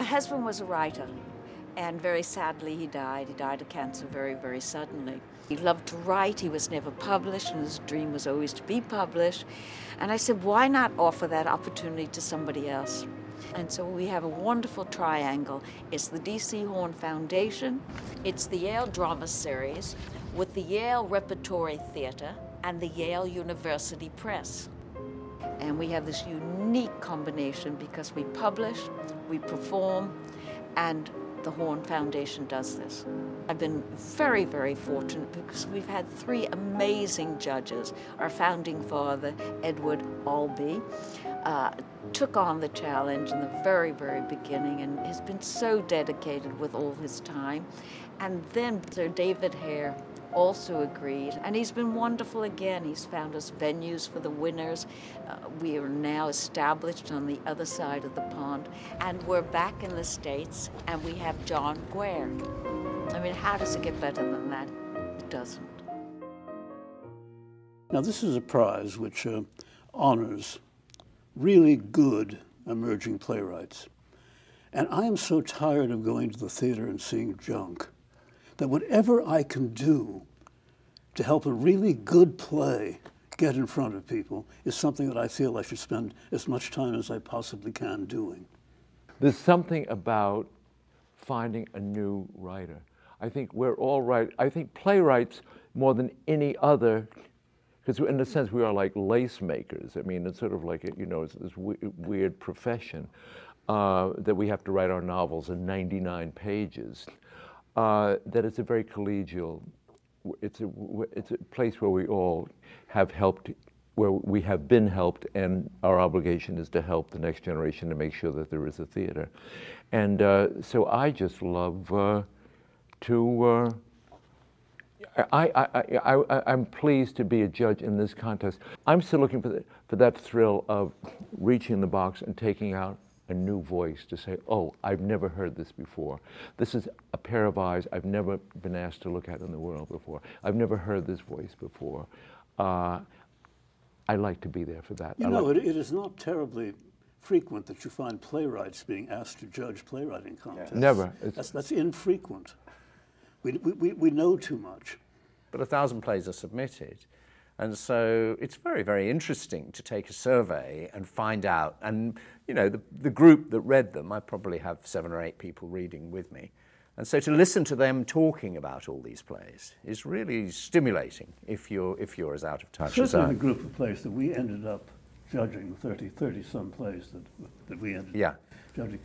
husband was a writer, and very sadly he died. He died of cancer very, very suddenly. He loved to write. He was never published, and his dream was always to be published. And I said, why not offer that opportunity to somebody else? And so we have a wonderful triangle. It's the D.C. Horn Foundation, it's the Yale Drama Series with the Yale Repertory Theater and the Yale University Press. And we have this unique combination because we publish, we perform, and the Horn Foundation does this. I've been very, very fortunate because we've had 3 amazing judges. Our founding father, Edward Albee, took on the challenge in the very, very beginning and has been so dedicated with all his time. And then Sir David Hare also agreed, and he's been wonderful again. He's found us venues for the winners. We are now established on the other side of the pond, and we're back in the States, and we have John Guare. I mean, how does it get better than that? It doesn't. Now, this is a prize which honors really good emerging playwrights. And I am so tired of going to the theater and seeing junk that whatever I can do to help a really good play get in front of people is something that I feel I should spend as much time as I possibly can doing. There's something about finding a new writer. I think we're all right. I think playwrights, more than any other, because in a sense we are like lace makers. I mean, it's sort of like, you know, it's this weird profession that we have to write our novels in 99 pages. That it's a very collegial, it's a place where we all have helped, where we have been helped, and our obligation is to help the next generation to make sure that there is a theater. And so I just love I'm pleased to be a judge in this contest. I'm still looking for that thrill of reaching the box and taking out a new voice to say, oh, I've never heard this before. This is a pair of eyes I've never been asked to look at in the world before. I've never heard this voice before. I like to be there for that. You know, it is not terribly frequent that you find playwrights being asked to judge playwriting contests. Never. That's infrequent. We know too much. But 1,000 plays are submitted. And so it's very, very interesting to take a survey and find out. And, you know, the group that read them, I probably have 7 or 8 people reading with me. And so to listen to them talking about all these plays is really stimulating if you're as out of touch as I am. Certainly the group of plays that we ended up judging, 30-some plays that we ended up judging.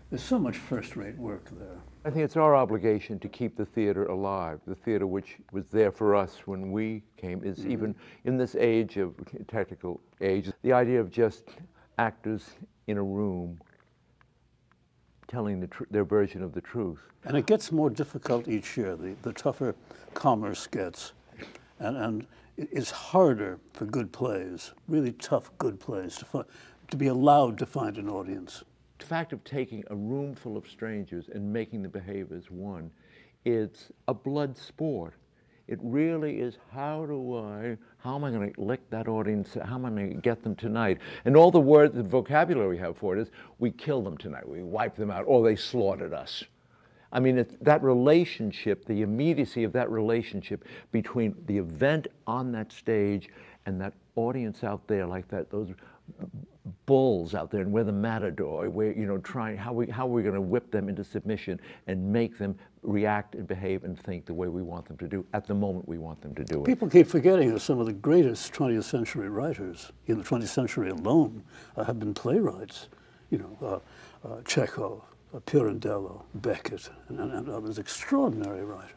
There's so much first-rate work there. I think it's our obligation to keep the theater alive. The theater which was there for us when we came is even in this age of technical age, the idea of just actors in a room telling their version of the truth. And it gets more difficult each year. The tougher commerce gets. And it's harder for good plays, really tough good plays, to be allowed to find an audience. The fact of taking a room full of strangers and making them behave as one, it's a blood sport. It really is, how am I going to lick that audience, how am I going to get them tonight? And all the words, the vocabulary we have for it is, we kill them tonight, we wipe them out, or they slaughtered us. I mean, that relationship, the immediacy of that relationship between the event on that stage and that audience out there, like that, those bulls out there, and we're the matador, we're, you know, trying, how are we going to whip them into submission and make them react and behave and think the way we want them to do at the moment we want them to do it. People keep forgetting that some of the greatest 20th century writers in the 20th century alone have been playwrights. You know, Chekhov, Pirandello, Beckett, and others, extraordinary writers.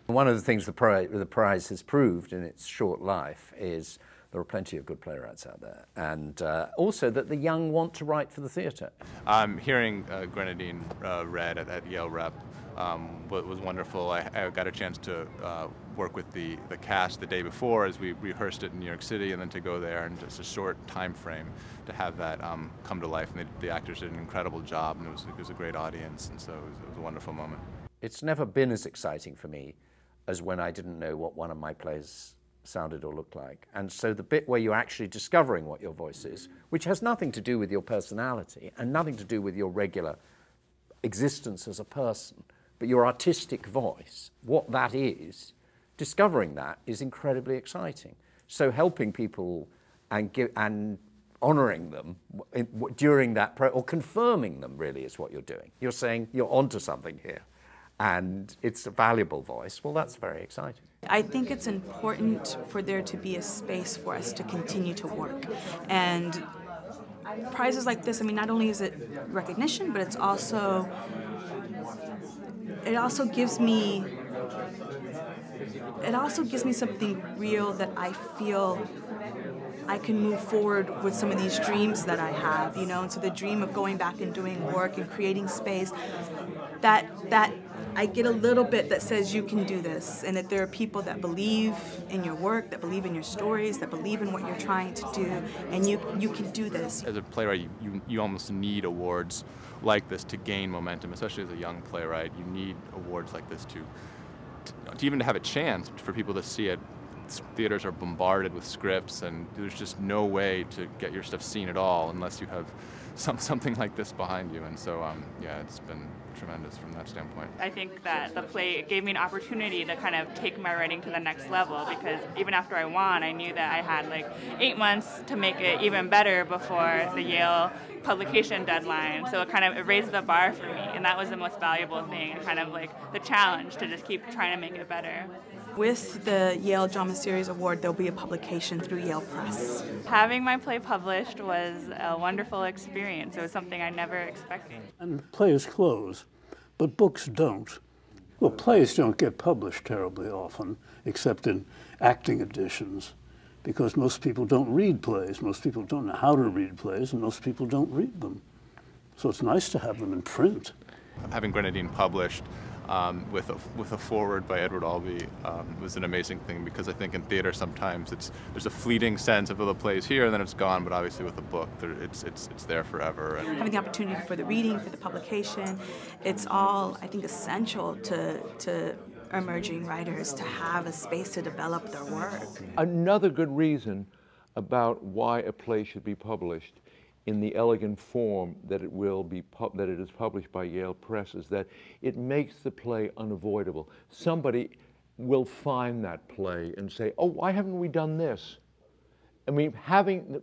One of the things the prize has proved in its short life is there are plenty of good playwrights out there, and also that the young want to write for the theatre. Hearing Grenadine read at Yale Rep was wonderful. I got a chance to work with the cast the day before as we rehearsed it in New York City, and then to go there in just a short time frame to have that come to life. And the actors did an incredible job, and it was a great audience, and so it was a wonderful moment. It's never been as exciting for me as when I didn't know what one of my plays sounded or looked like. And so the bit where you're actually discovering what your voice is, which has nothing to do with your personality and nothing to do with your regular existence as a person, but your artistic voice, what that is, discovering that is incredibly exciting. So helping people and honouring them during that, or confirming them really is what you're doing. You're saying you're onto something here and it's a valuable voice. Well, that's very exciting. I think it's important for there to be a space for us to continue to work. And prizes like this, I mean, not only is it recognition, but it also gives me something real that I feel I can move forward with some of these dreams that I have, you know. And so the dream of going back and doing work and creating space, that I get a little bit that says you can do this, and that there are people that believe in your work, that believe in your stories, that believe in what you're trying to do, and you can do this. As a playwright, you almost need awards like this to gain momentum, especially as a young playwright. You need awards like this to even to have a chance for people to see it. Theaters are bombarded with scripts, and there's just no way to get your stuff seen at all unless you have something like this behind you. And so, yeah, it's been tremendous from that standpoint. I think that the play gave me an opportunity to kind of take my writing to the next level, because even after I won, I knew that I had like 8 months to make it even better before the Yale publication deadline. So it raised the bar for me, and that was the most valuable thing, and kind of like the challenge to just keep trying to make it better. With the Yale Drama Series Award, there'll be a publication through Yale Press. Having my play published was a wonderful experience. It was something I never expected. And plays close, but books don't. Well, plays don't get published terribly often, except in acting editions, because most people don't read plays. Most people don't know how to read plays, and most people don't read them. So it's nice to have them in print. Having Grenadine published with a foreword by Edward Albee was an amazing thing, because I think in theater sometimes there's a fleeting sense of the play's here and then it's gone, but obviously with a book it's there forever. And having the opportunity for the reading, for the publication, it's all, I think, essential to emerging writers to have a space to develop their work. Another good reason about why a play should be published in the elegant form that it will be that it is published by Yale Press is that it makes the play unavoidable. Somebody will find that play and say, "Oh, why haven't we done this?" I mean, having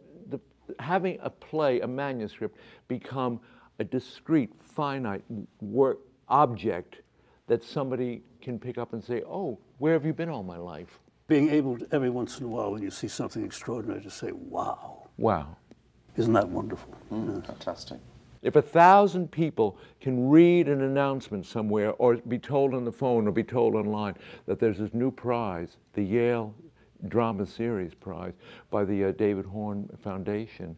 having a play, a manuscript, become a discrete, finite work object that somebody can pick up and say, "Oh, where have you been all my life?" Being able to, every once in a while, when you see something extraordinary, to say, "Wow." Wow. Isn't that wonderful? Fantastic. If 1,000 people can read an announcement somewhere or be told on the phone or be told online that there's this new prize, the Yale Drama Series Prize by the David Horn Foundation,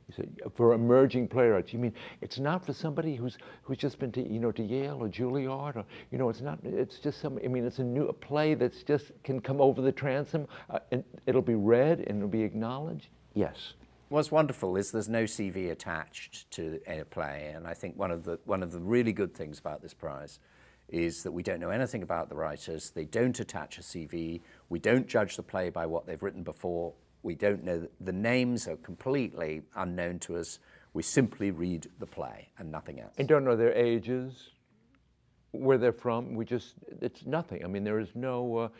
you say, for emerging playwrights, you mean it's not for somebody who's just been to to Yale or Juilliard, or it's not. It's just some. I mean, it's a play that's just can come over the transom and it'll be read and it'll be acknowledged. Yes. What's wonderful is there's no CV attached to a play, and I think one of the really good things about this prize is that we don't know anything about the writers. They don't attach a CV. We don't judge the play by what they've written before. We don't know, the names are completely unknown to us. We simply read the play and nothing else. And don't know their ages, where they're from. It's nothing. I mean, there is no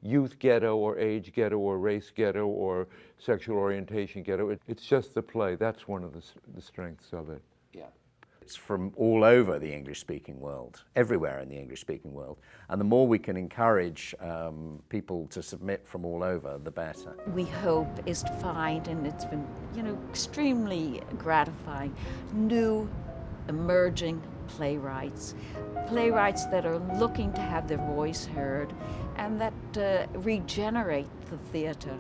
youth ghetto or age ghetto or race ghetto or sexual orientation ghetto. It's just the play. That's one of the strengths of it. Yeah. It's from all over the English-speaking world, everywhere in the English-speaking world. And the more we can encourage people to submit from all over, the better. We hope is to find, and it's been, extremely gratifying, new emerging playwrights that are looking to have their voice heard and that regenerate the theater.